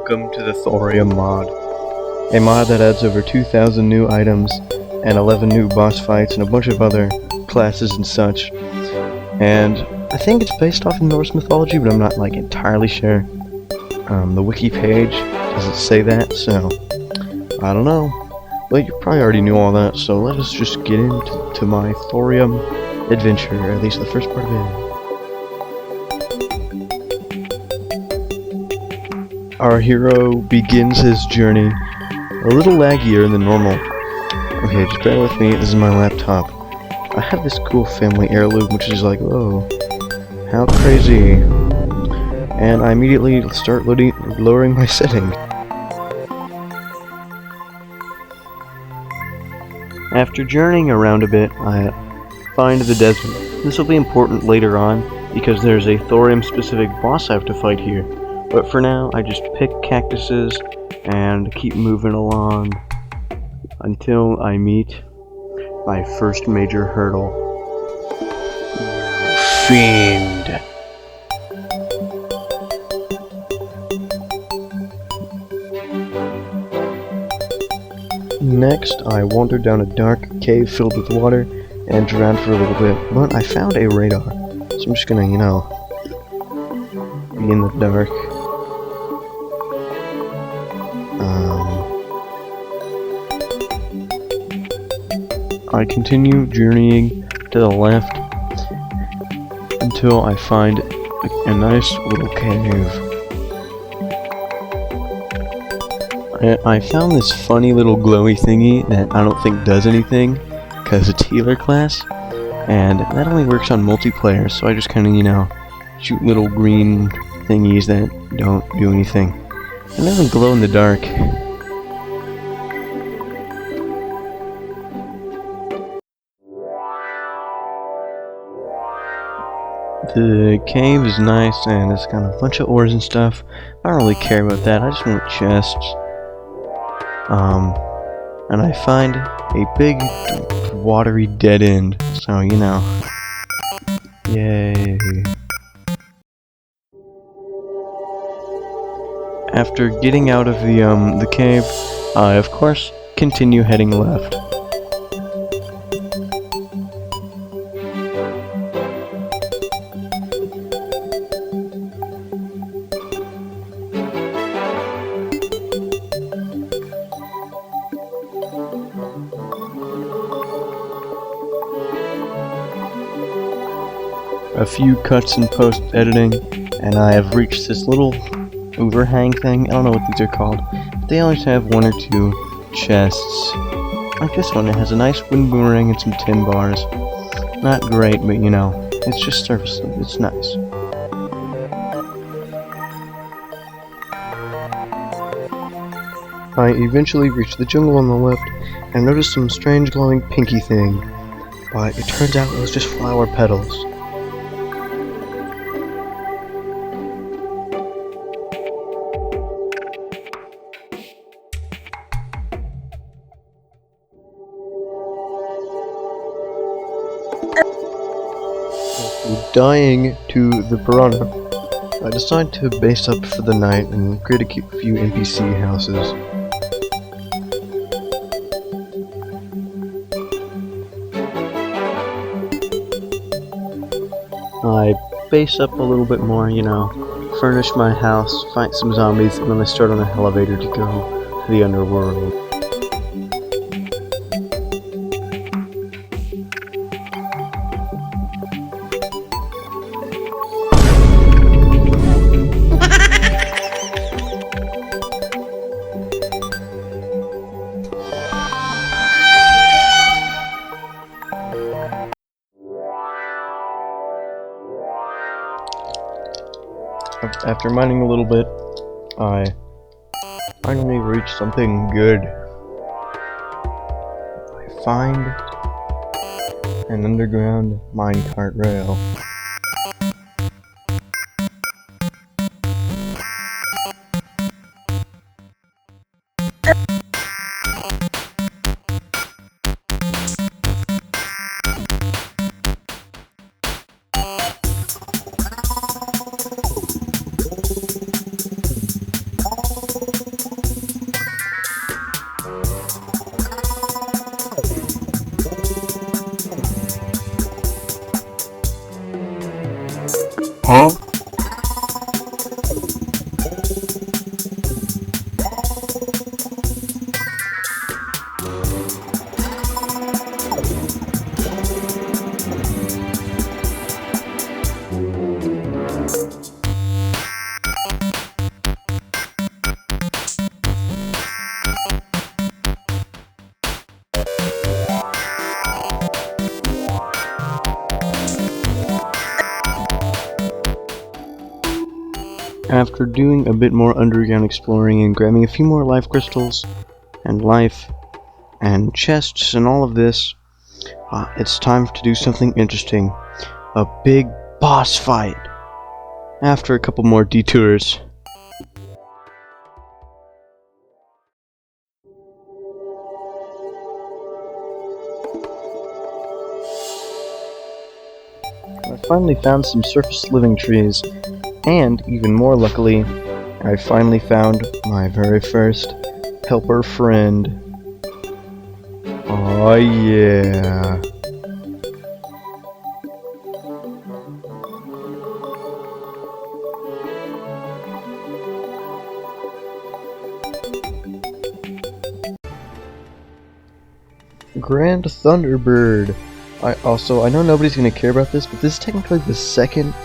welcome to the Thorium mod, a mod that adds over 2,000 new items and 11 new boss fights and a bunch of other classes and such. And I think it's based off of Norse mythology, but I'm not entirely sure. The wiki page doesn't say that, so I don't know. But you probably already knew all that, so let us just get into my Thorium adventure, or at least the first part of it. Our hero begins his journey a little laggier than normal. Okay, just bear with me, this is my laptop. I have this cool family heirloom, which is like, whoa, how crazy. And I immediately start lowering my setting. After journeying around a bit, I find the desert. This will be important later on, because there's a Thorium-specific boss I have to fight here. But for now, I just pick cactuses and keep moving along until I meet my first major hurdle. Fiend! Next, I wandered down a dark cave filled with water and drowned for a little bit, but I found a radar. So I'm just gonna, be in the dark. I continue journeying to the left until I find a nice little cave. I found this funny little glowy thingy that I don't think does anything, because it's healer class, and that only works on multiplayer, so I just kinda, shoot little green thingies that don't do anything. And they don't glow in the dark. The cave is nice, and it's got a bunch of ores and stuff. I don't really care about that, I just want chests. And I find a big, watery dead end, so, Yay. After getting out of the cave, I, of course, continue heading left. A few cuts and post-editing, and I have reached this little overhang thing. I don't know what these are called, but they always have one or two chests. Like this one, it has a nice wind boomerang and some tin bars. Not great, but it's just serviceable. It's nice. I eventually reached the jungle on the left and noticed some strange glowing pinky thing, but it turns out it was just flower petals. Dying to the piranha, I decided to base up for the night and create a few NPC houses. I base up a little bit more, furnish my house, fight some zombies, and then I start on the elevator to go to the underworld. After mining a little bit, I finally reached something good. I find an underground minecart rail. After doing a bit more underground exploring and grabbing a few more life crystals and life and chests and all of this, it's time to do something interesting. A big boss fight. After a couple more detours. I finally found some surface living trees, and even more luckily, I finally found my very first helper friend. Oh yeah. Grand Thunderbird. I know nobody's gonna care about this, but this is technically the second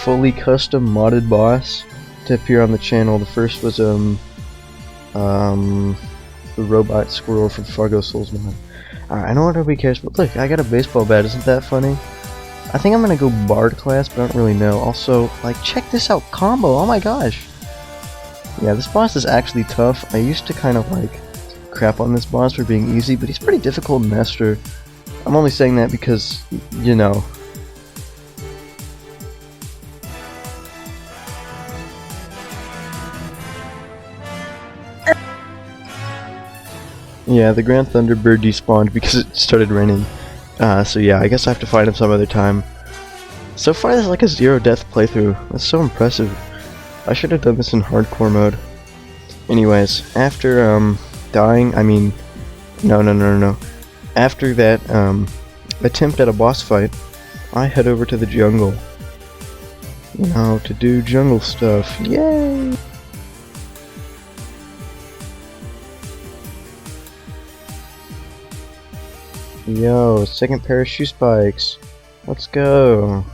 fully custom modded boss to appear on the channel. The first was the robot squirrel from Fargo Souls mod. I know nobody cares, but look, I got a baseball bat. Isn't that funny? I think I'm gonna go Bard class, but I don't really know. Also, like, check this out, combo. Oh my gosh. Yeah, this boss is actually tough. I used to kind of like crap on this boss for being easy, but he's pretty difficult to master. I'm only saying that because, you know. Yeah, the Grand Thunderbird despawned because it started raining. So yeah, I guess I have to fight him some other time. So far, this is like a 0-death playthrough. That's so impressive. I should have done this in hardcore mode. Anyways, after dying, I mean, no. After that attempt at a boss fight, I head over to the jungle. You know, to do jungle stuff. Yay! Yo, second pair of shoe spikes. Let's go.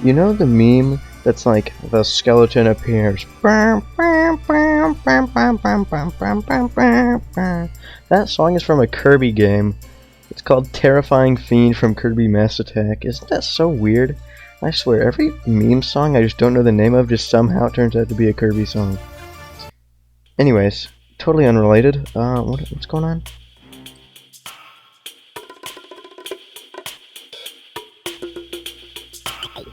You know the meme that's like the skeleton appears. That song is from a Kirby game. It's called Terrifying Fiend from Kirby Mass Attack. Isn't that so weird? I swear, every meme song I just don't know the name of just somehow turns out to be a Kirby song. Anyways, totally unrelated. What's going on?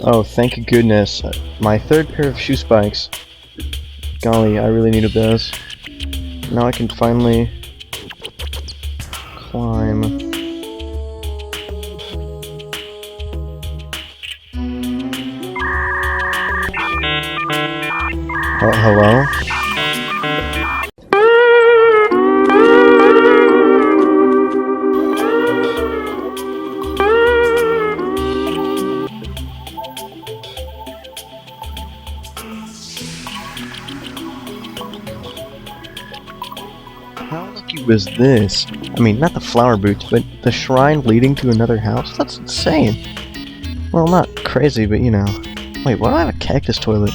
Oh, thank goodness. My third pair of shoe spikes. Golly, I really needed those. Now I can finally climb. Hello? How lucky was this? I mean, not the flower boots, but the shrine leading to another house? That's insane. Well, not crazy, but you know. Wait, why do I have a cactus toilet?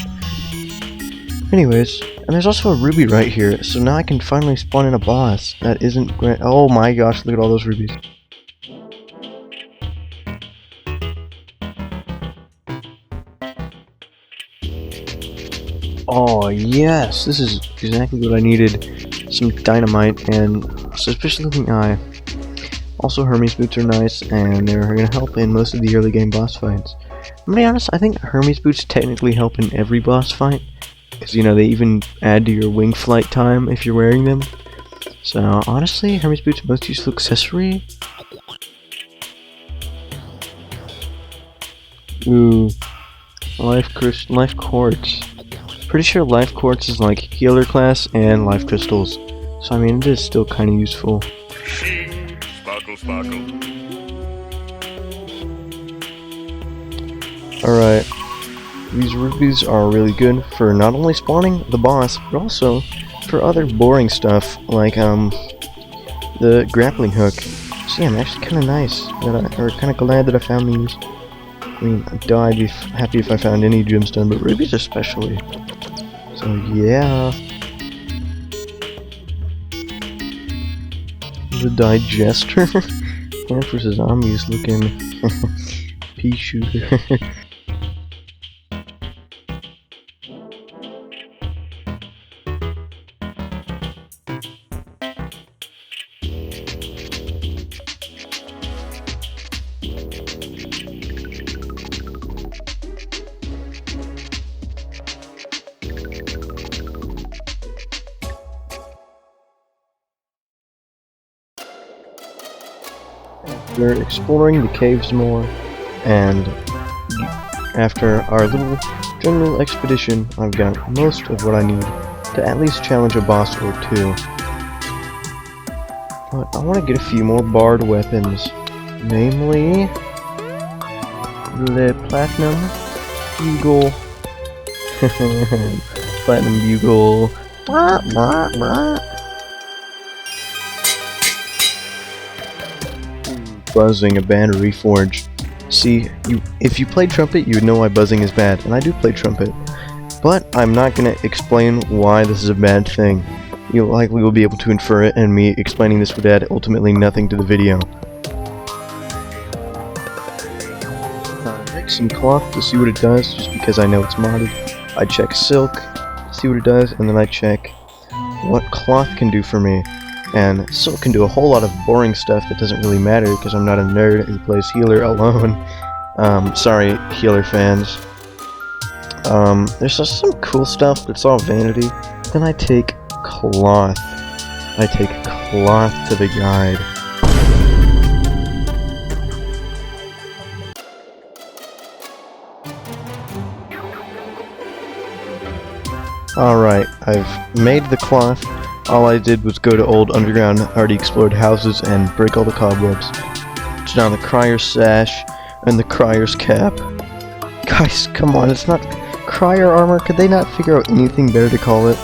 Anyways, and there's also a ruby right here, so now I can finally spawn in a boss that isn't oh my gosh, look at all those rubies. Oh yes, this is exactly what I needed. Some dynamite and suspicious looking eye. Also, Hermes boots are nice, and they're gonna help in most of the early game boss fights. I'm gonna be honest, I think Hermes boots technically help in every boss fight, because you know they even add to your wing flight time if you're wearing them. So honestly, Hermes boots are most useful accessory. Ooh, life quartz. Pretty sure life quartz is like healer class and life crystals. So I mean, it is still kind of useful. Sparkle, sparkle. Alright, these rubies are really good for not only spawning the boss, but also for other boring stuff, like the grappling hook. So yeah, I'm actually kind of nice, or kind of glad that I found these. I mean, I'd be happy if I found any gemstone, but rubies especially. So yeah. The digester? Plants vs. Zombies looking pea shooter. we're exploring the caves more, and after our little general expedition, I've got most of what I need to at least challenge a boss or two. But I want to get a few more barred weapons, namely the Platinum Bugle. Platinum Bugle. Buzzing, a band reforged. See, if you played trumpet, you would know why buzzing is bad, and I do play trumpet. But I'm not gonna explain why this is a bad thing. You likely will be able to infer it, and me explaining this would add ultimately nothing to the video. Check some cloth to see what it does, just because I know it's modded. I check silk, see what it does, and then I check what cloth can do for me. And silk can do a whole lot of boring stuff that doesn't really matter because I'm not a nerd who plays healer alone. Sorry, healer fans. There's just some cool stuff, but it's all vanity. Then I take cloth. I take cloth to the guide. Alright, I've made the cloth. All I did was go to old underground, already explored houses and break all the cobwebs. Put down the Crier's sash and the Crier's cap. Guys, come on, it's not Crier armor. Could they not figure out anything better to call it?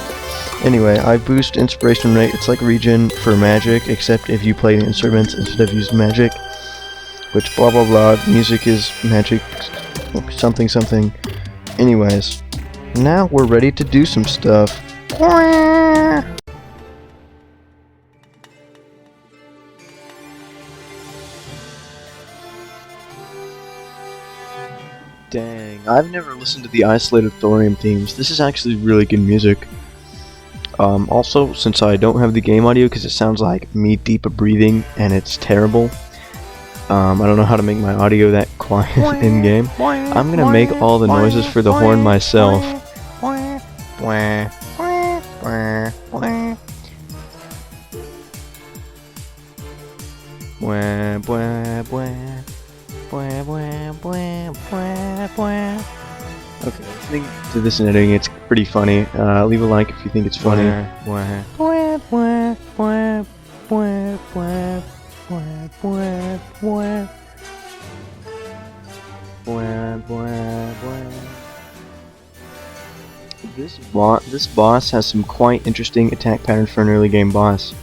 Anyway, I boost inspiration rate. It's like regen for magic, except if you play instruments instead of use magic. Which blah blah blah, music is magic something something. Anyways, now we're ready to do some stuff. Dang, I've never listened to the isolated Thorium themes. This is actually really good music. Also, since I don't have the game audio because it sounds like me deep breathing and it's terrible, I don't know how to make my audio that quiet in game. I'm gonna make all the noises for the horn myself. Okay, listening to this and editing, it's pretty funny. Leave a like if you think it's funny. This boss has some quite interesting attack patterns for an early game boss.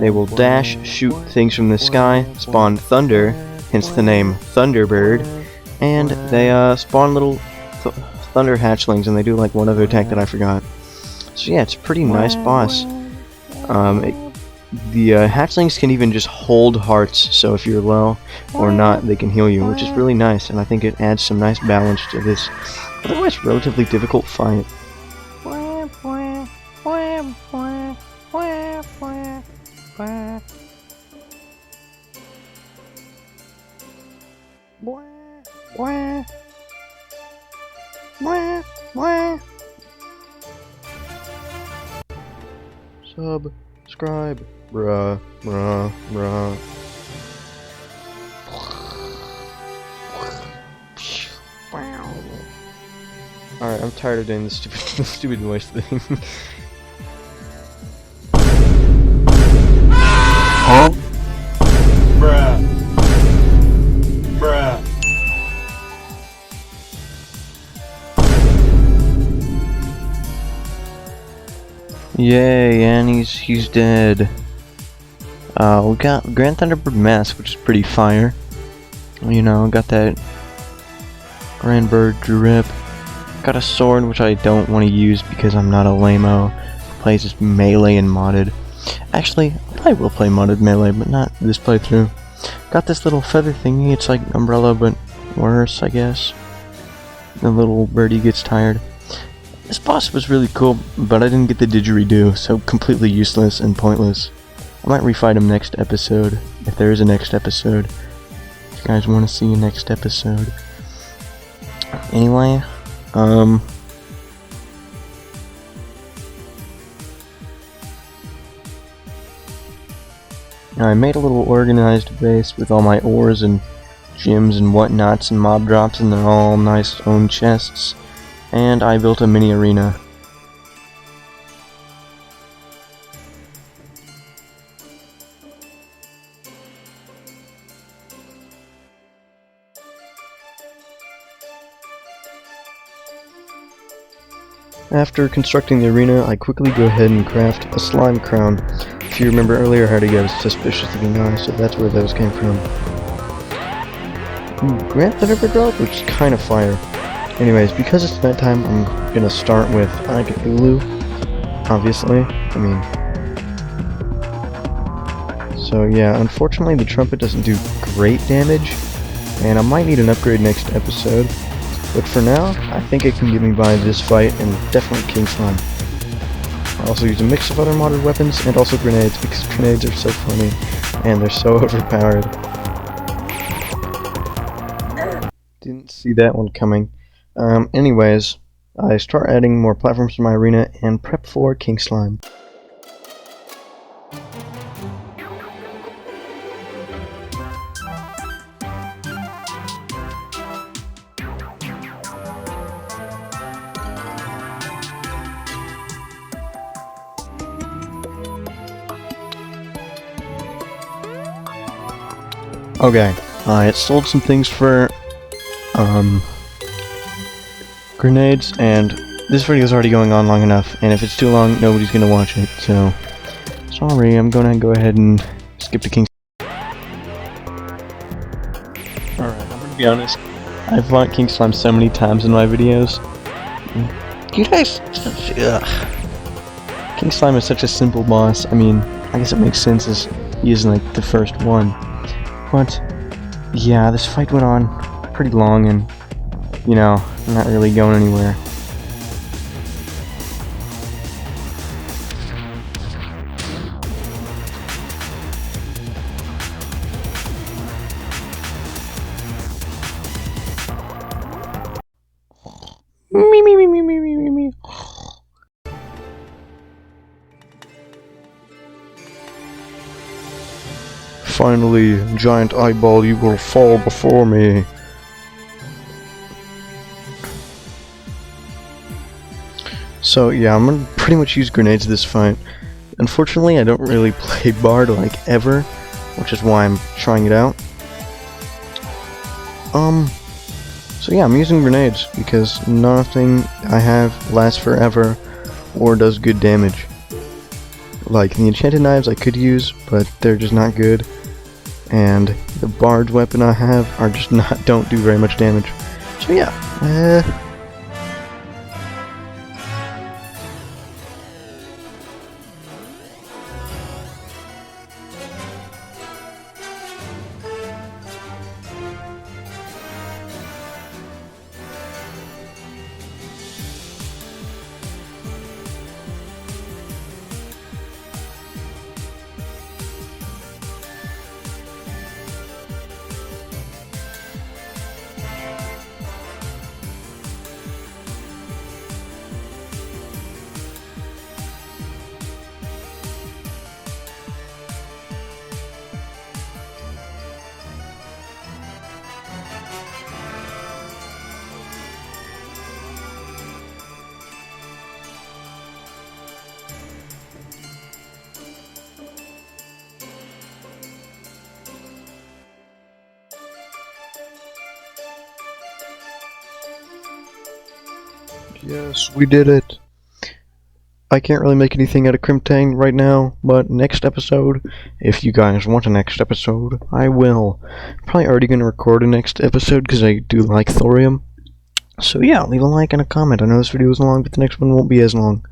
They will dash, shoot things from the sky, spawn thunder, hence the name Thunderbird, and they spawn little thunder hatchlings, and they do like one other attack that I forgot. So yeah, it's a pretty nice boss. The hatchlings can even just hold hearts, so if you're low or not, they can heal you, which is really nice, and I think it adds some nice balance to this otherwise relatively difficult fight. Subscribe, bruh. Alright, I'm tired of doing this stupid voice thing. Huh? Bruh. Yay, and he's dead. We got Grand Thunderbird Mask, which is pretty fire. You know, got that Grand Bird drip. Got a sword, which I don't want to use because I'm not a lame-o who plays just melee and modded. Actually, I will play modded melee, but not this playthrough. Got this little feather thingy. It's like Umbrella, but worse, I guess. The little birdie gets tired. This boss was really cool, but I didn't get the didgeridoo, so completely useless and pointless. I might refight him next episode, if there is a next episode. If you guys want to see a next episode. Anyway, Now, I made a little organized base with all my ores and gems and whatnots and mob drops, and they're all nice own chests. And I built a mini arena. After constructing the arena, I quickly go ahead and craft a slime crown. If you remember earlier, I had to get a suspicious looking eye, so that's where those came from. Ooh, grant the river drop, which is kind of fire. Anyways, because it's nighttime, I'm gonna start with Cthulhu, obviously. So yeah, unfortunately the trumpet doesn't do great damage, and I might need an upgrade next episode. But for now, I think it can get me by this fight and definitely King Slime. I also use a mix of other modded weapons and also grenades because grenades are so funny and they're so overpowered. Didn't see that one coming. Anyways, I start adding more platforms to my arena and prep for King Slime. Okay, I sold some things for grenades, and this video is already going on long enough, and if it's too long, nobody's gonna watch it, so sorry, I'm gonna go ahead and skip to King. Alright, I'm gonna be honest, I've fought King Slime so many times in my videos. You guys, ugh. King Slime is such a simple boss. I mean, I guess it makes sense as he is like the first one. But, yeah, this fight went on pretty long and, you know, I'm not really going anywhere. Me. Finally, giant eyeball, you will fall before me. So yeah, I'm gonna pretty much use grenades this fight. Unfortunately, I don't really play Bard like ever, which is why I'm trying it out. So yeah, I'm using grenades because nothing I have lasts forever or does good damage. Like the enchanted knives I could use, but they're just not good. And the Bard's weapon I have are just don't do very much damage. So yeah, yes, we did it. I can't really make anything out of Crimtang right now, but next episode, if you guys want a next episode, I will. Probably already going to record a next episode because I do like Thorium. So yeah, leave a like and a comment. I know this video was long, but the next one won't be as long.